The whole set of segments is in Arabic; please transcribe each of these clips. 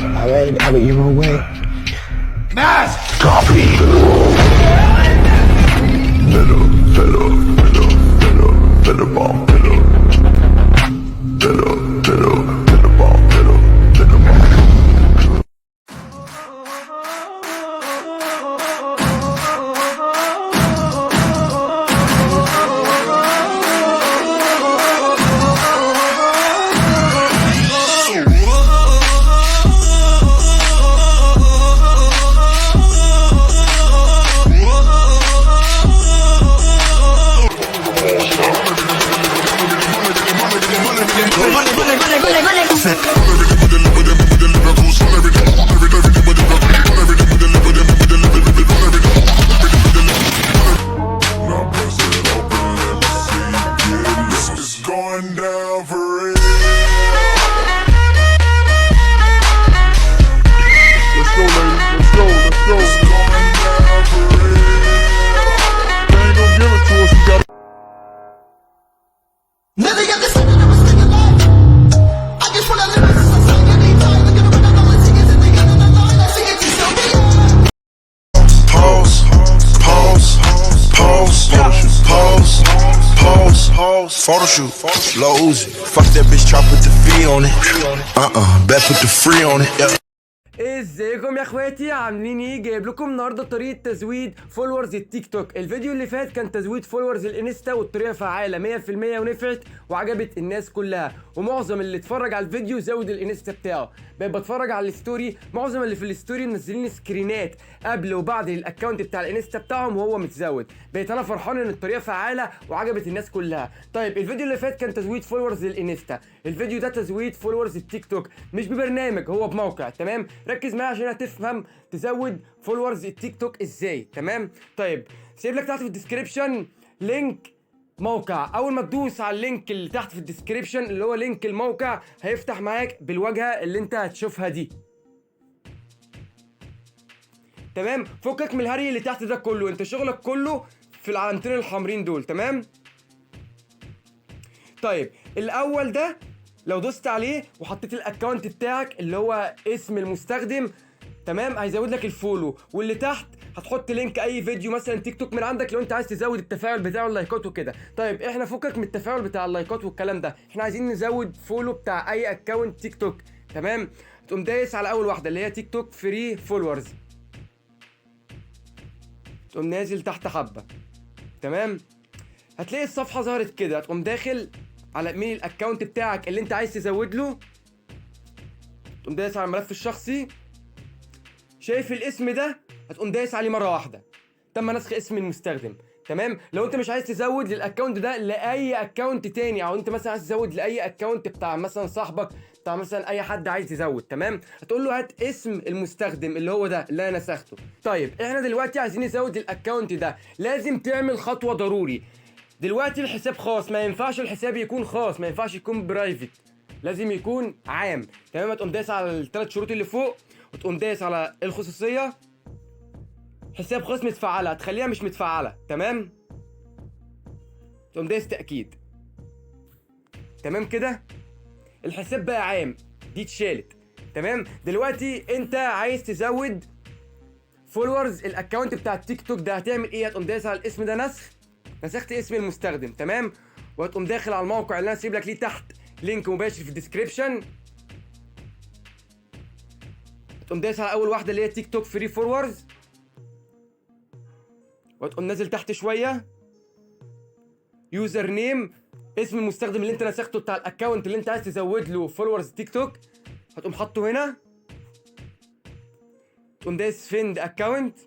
have it your way. Mask! Copy. Better bomb. Going down for real. Let's go, ladies. Let's go. It's going down for real. They ain't gonna give it to us. You gotta. Never got this feeling I was thinking like I just wanna live this as I get any time. Look at the window, all the tickets and they got on the line. I sing it to somebody. Pause. Photo shoot. Low Uzi. Fuck that bitch, try put the fee on it. Bet put the free on it. Yeah. ازيكم يا اخواتي؟ عاملين ايه؟ جايب لكم النهارده طريقه تزويد فولورز التيك توك. الفيديو اللي فات كان تزويد فولورز الانستا والطريقه فعاله 100% ونفعت وعجبت الناس كلها، ومعظم اللي اتفرج على الفيديو زود الانستا بتاعه. بقيت بتفرج على الستوري، معظم اللي في الستوري منزلين سكرينات قبل وبعد الاكونت بتاع الانستا بتاعهم وهو متزود. بقيت انا فرحان ان الطريقه فعاله وعجبت الناس كلها. طيب الفيديو اللي فات كان تزويد فولورز الانستا، الفيديو ده تزويد فولورز التيك توك، مش ببرنامج، هو بموقع. تمام؟ ركز معايا عشان هتفهم تزود فولورز التيك توك ازاي. تمام؟ طيب سيب لك تحت في الديسكريبشن لينك موقع. اول ما تدوس على اللينك اللي تحت في الديسكريبشن اللي هو لينك الموقع هيفتح معاك بالواجهه اللي انت هتشوفها دي. تمام؟ فكك من الهري اللي تحت ده كله، انت شغلك كله في العلامتين الحمرين دول. تمام؟ طيب الاول ده لو دوست عليه وحطيت الاكونت بتاعك اللي هو اسم المستخدم، تمام، هيزود لك الفولو. واللي تحت هتحط لينك اي فيديو مثلا تيك توك من عندك لو انت عايز تزود التفاعل بتاع اللايكات وكده. طيب احنا فكك من التفاعل بتاع اللايكات والكلام ده، احنا عايزين نزود فولو بتاع اي اكونت تيك توك. تمام؟ تقوم دايس على اول واحده اللي هي تيك توك فري فولورز، تقوم نازل تحت حبه. تمام؟ هتلاقي الصفحه ظهرت كده، هتقوم داخل على مين الاكونت بتاعك اللي انت عايز تزود له، تقوم دايس على الملف الشخصي، شايف الاسم ده هتقوم دايس عليه مره واحده، تم نسخ اسم المستخدم. تمام؟ لو انت مش عايز تزود للاكونت ده لاي اكونت تاني، او انت مثلا عايز تزود لاي اكونت بتاع مثلا صاحبك، بتاع مثلا اي حد عايز يزود، تمام، هتقول له هات اسم المستخدم اللي هو ده اللي انا نسخته. طيب احنا دلوقتي عايزين نزود الاكونت ده، لازم تعمل خطوه ضروري. دلوقتي الحساب خاص، ما ينفعش الحساب يكون خاص، ما ينفعش يكون برايفت، لازم يكون عام. تمام؟ هتقوم دايس على الثلاث شروط اللي فوق وتقوم دايس على الخصوصيه، حساب خاص متفعله هتخليها مش متفعله. تمام؟ تقوم دايس تاكيد. تمام كده؟ الحساب بقى عام، دي اتشالت. تمام؟ دلوقتي انت عايز تزود فولورز الاكونت بتاع التيك توك ده، هتعمل ايه؟ هتقوم دايس على الاسم ده نسخت اسم المستخدم. تمام؟ وهتقوم داخل على الموقع اللي انا هسيب لك ليه تحت لينك مباشر في الديسكريبشن، هتقوم دايس على اول واحده اللي هي تيك توك فري فولورز، وهتقوم نازل تحت شويه يوزر نيم، اسم المستخدم اللي انت نسخته بتاع الاكونت اللي انت عايز تزود له فولورز تيك توك، هتقوم حاطه هنا، تقوم دايس فيند اكونت،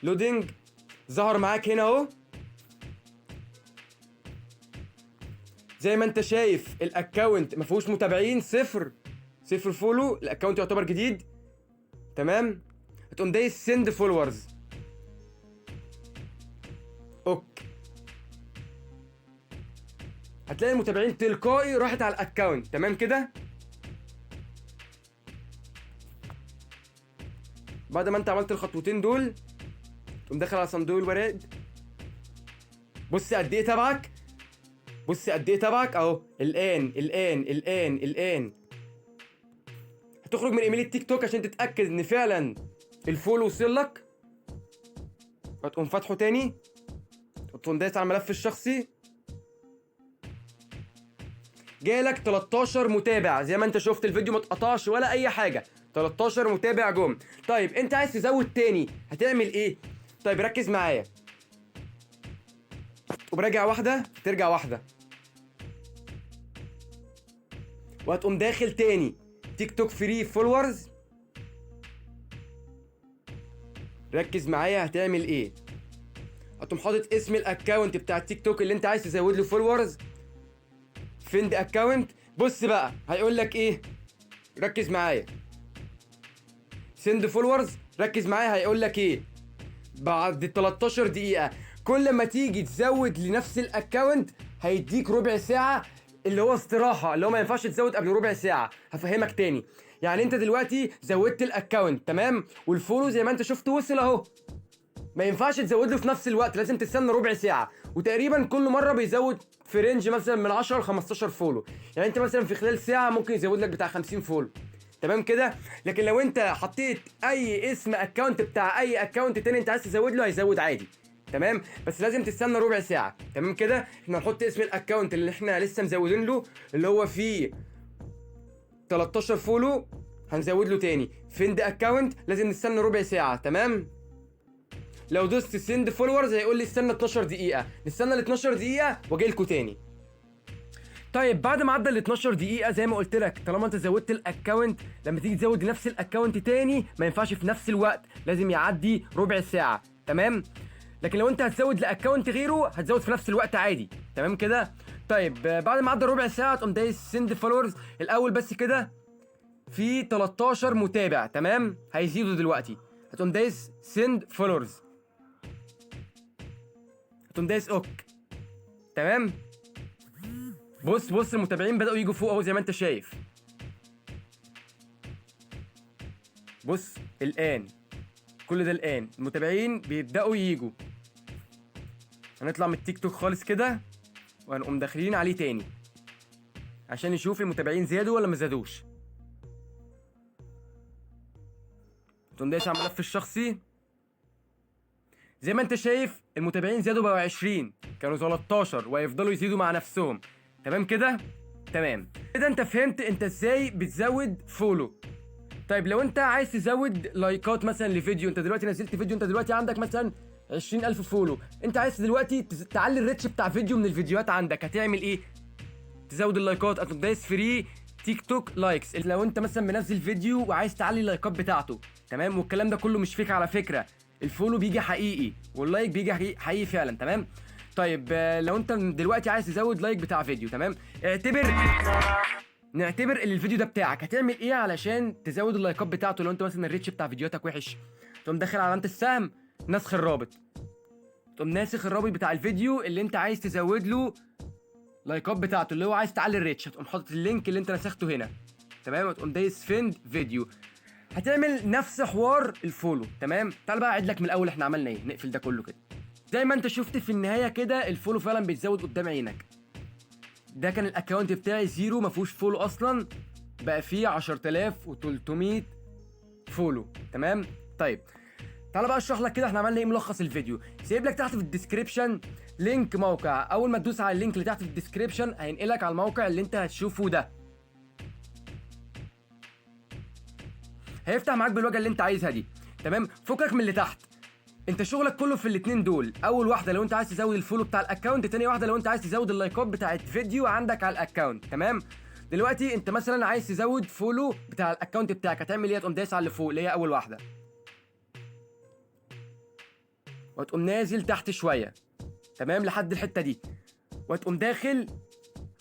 لودينج، ظهر معاك هنا اهو. زي ما انت شايف الاكونت ما فيهوش متابعين، صفر فولو، الاكونت يعتبر جديد. تمام؟ هتقوم دايس سند فولورز، اوكي، هتلاقي المتابعين تلقائي راحت على الاكونت. تمام كده؟ بعد ما انت عملت الخطوتين دول تقوم داخل على صندوق الوراد، بص قد ايه تبعك، بص قد ايه تبعك اهو. الان هتخرج من ايميل التيك توك عشان تتاكد ان فعلا الفولو وصل لك، هتقوم فاتحه تاني وتقوم دايس على الملف الشخصي. جالك 13 متابع زي ما انت شفت، الفيديو ما اتقطعش ولا اي حاجه، 13 متابع جم. طيب انت عايز تزود تاني هتعمل ايه؟ طيب ركز معايا، تقوم راجع واحده، ترجع واحده، وهتقوم داخل تاني تيك توك فري فولورز. ركز معايا هتعمل ايه. هتقوم حاطط اسم الاكونت بتاع التيك توك اللي انت عايز تزود له فولورز، فيند اكونت. بص بقى هيقول لك ايه، ركز معايا، سند فولورز. ركز معايا هيقول لك ايه، بعد 13 دقيقة كل ما تيجي تزود لنفس الاكونت هيديك ربع ساعة اللي هو استراحة، اللي هو ما ينفعش تزود قبل ربع ساعة. هفهمك تاني. يعني انت دلوقتي زودت الاكونت تمام، والفولو زي ما انت شفت وصل اهو، ما ينفعش تزود له في نفس الوقت، لازم تستنى ربع ساعة. وتقريبا كل مرة بيزود في رينج مثلا من 10 ل 15 فولو. يعني انت مثلا في خلال ساعة ممكن يزود لك بتاع 50 فولو، تمام كده. لكن لو انت حطيت اي اسم اكونت بتاع اي اكونت تاني انت عايز تزود له هيزود عادي، تمام. بس لازم تستنى ربع ساعة، تمام كده. احنا هنحط اسم الاكونت اللي احنا لسه مزودين له اللي هو فيه 13 فولو، هنزود له تاني فيند اكونت، لازم نستنى ربع ساعة، تمام. لو دوست سند فولورز هيقول لي استنى 12 دقيقة، نستنى ال 12 دقيقة واجي لكم تاني. طيب بعد ما عدى ال 12 دقيقة زي ما قلت لك، طالما انت زودت الاكونت، لما تيجي تزود لنفس الاكونت تاني ما ينفعش في نفس الوقت، لازم يعدي ربع ساعة، تمام. لكن لو انت هتزود لاكونت غيره هتزود في نفس الوقت عادي، تمام كده. طيب بعد ما عدى ربع ساعة تقوم دايس سند فولورز الاول بس كده، في 13 متابع تمام، هيزيدوا دلوقتي. هتقوم دايس سند فولورز، هتقوم دايس اوك، تمام. بص المتابعين بدأوا يجوا فوق اهو زي ما انت شايف. بص الآن كل ده الآن المتابعين بيبدأوا يجوا. هنطلع من التيك توك خالص كده وهنقوم داخلين عليه تاني عشان نشوف المتابعين زادوا ولا ما زادوش. تقوم دايس على الملف الشخصي، زي ما انت شايف المتابعين زادوا بقوا 20، كانوا 13 وهيفضلوا يزيدوا مع نفسهم، تمام كده. تمام كده انت فهمت انت ازاي بتزود فولو. طيب لو انت عايز تزود لايكات مثلا لفيديو، انت دلوقتي نزلت فيديو، انت دلوقتي عندك مثلا 20,000 فولو، انت عايز دلوقتي تعلي الريتش بتاع فيديو من الفيديوهات عندك، هتعمل ايه؟ تزود اللايكات، هتقوم دايس فري تيك توك لايكس. لو انت مثلا منزل فيديو وعايز تعلي اللايكات بتاعته، تمام، والكلام ده كله مش فيك على فكرة، الفولو بيجي حقيقي واللايك بيجي حقيقي فعلا، تمام. طيب لو انت دلوقتي عايز تزود لايك بتاع فيديو، تمام، نعتبر ان الفيديو ده بتاعك، هتعمل ايه علشان تزود اللايكات بتاعته؟ لو انت مثلا الريتش بتاع فيديوهاتك وحش، تقوم داخل على علامة السهم، نسخ الرابط، تقوم ناسخ الرابط بتاع الفيديو اللي انت عايز تزود له لايكات بتاعته، اللي هو عايز تعلي الريتش، هتقوم حاطط اللينك اللي انت نسخته هنا، تمام، وتقوم دايس فيند فيديو. هتعمل نفس حوار الفولو، تمام. تعال بقى اعيد لك من الاول احنا عملنا ايه، نقفل ده كله كده. زي ما انت شفت في النهايه كده الفولو فعلا بيتزود قدام عينك. ده كان الاكونت بتاعي زيرو، ما فيهوش فولو اصلا، بقى فيه 10,300 فولو، تمام. طيب تعال بقى اشرح لك كده احنا عملنا ايه، ملخص الفيديو. سايب لك تحت في الديسكريبشن لينك موقع، اول ما تدوس على اللينك اللي تحت في الديسكريبشن هينقلك على الموقع اللي انت هتشوفه ده، هيفتح معاك بالواجهه اللي انت عايزها دي، تمام. فكك من اللي تحت، انت شغلك كله في الاتنين دول. اول واحده لو انت عايز تزود الفولو بتاع الاكونت، تاني واحده لو انت عايز تزود اللايكات بتاعت فيديو عندك على الاكونت، تمام. دلوقتي انت مثلا عايز تزود فولو بتاع الاكونت بتاعك، هتعمل ايه؟ تقوم دايس على اللي فوق اللي هي اول واحده، وتقوم نازل تحت شويه، تمام، لحد الحته دي، وتقوم داخل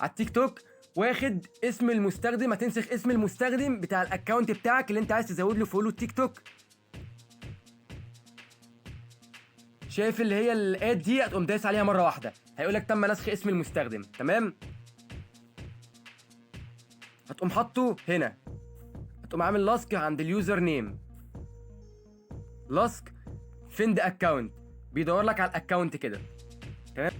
على التيك توك واخد اسم المستخدم، هتنسخ اسم المستخدم بتاع الاكونت بتاعك اللي انت عايز تزود له فولو التيك توك. شايف اللي هي الاد دي، هتقوم دايس عليها مره واحده، هيقول لك تم نسخ اسم المستخدم، تمام. هتقوم حاطه هنا، هتقوم عامل لاسك عند اليوزر نيم، لاسك فيند اكونت، بيدور لك على الاكونت كده، تمام.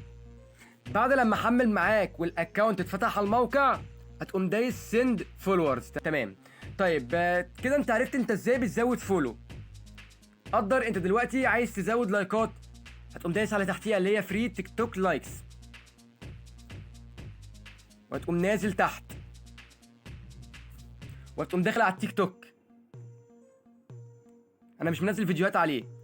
بعد لما حمل معاك والاكونت اتفتح على الموقع هتقوم دايس سند فولورز. تمام. طيب كده انت عرفت انت ازاي بتزود فولو. قدر انت دلوقتي عايز تزود لايكات، هتقوم دايس على تحتيها اللي هي فري تيك توك لايكس، وهتقوم نازل تحت وهتقوم داخل على التيك توك. انا مش منزل فيديوهات عليه.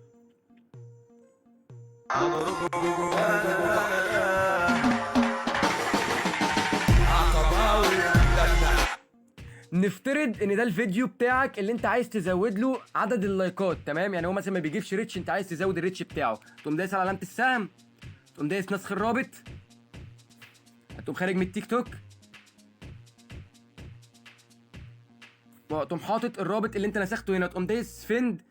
نفترض ان ده الفيديو بتاعك اللي انت عايز تزود له عدد اللايكات. تمام، يعني هو مثلا ما بيجيبش ريتش، انت عايز تزود الريتش بتاعه، تقوم دايس على علامه السهم، تقوم دايس نسخ الرابط، هتقوم خارج من التيك توك، وتقوم حاطط الرابط اللي انت نسخته هنا، تقوم دايس فيند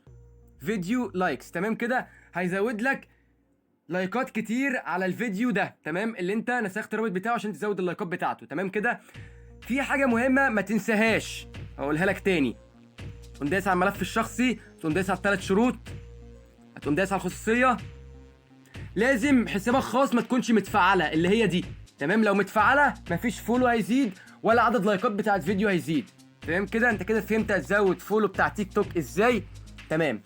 فيديو لايكس. تمام كده هيزود لك لايكات كتير على الفيديو ده. تمام، اللي انت نسخت الرابط بتاعه عشان تزود اللايكات بتاعته. تمام كده. في حاجه مهمه ما تنساهاش، هقولها لك تاني. تقوم دايس على الملف الشخصي، تقوم دايس على الثلاث شروط، هتقوم دايس على الخصوصيه. لازم حسابك خاص ما تكونش متفعله، اللي هي دي. تمام، لو متفعله مفيش فولو هيزيد ولا عدد لايكات بتاعت فيديو هيزيد. تمام كده، انت كده فهمت هتزود فولو بتاع تيك توك ازاي. تمام.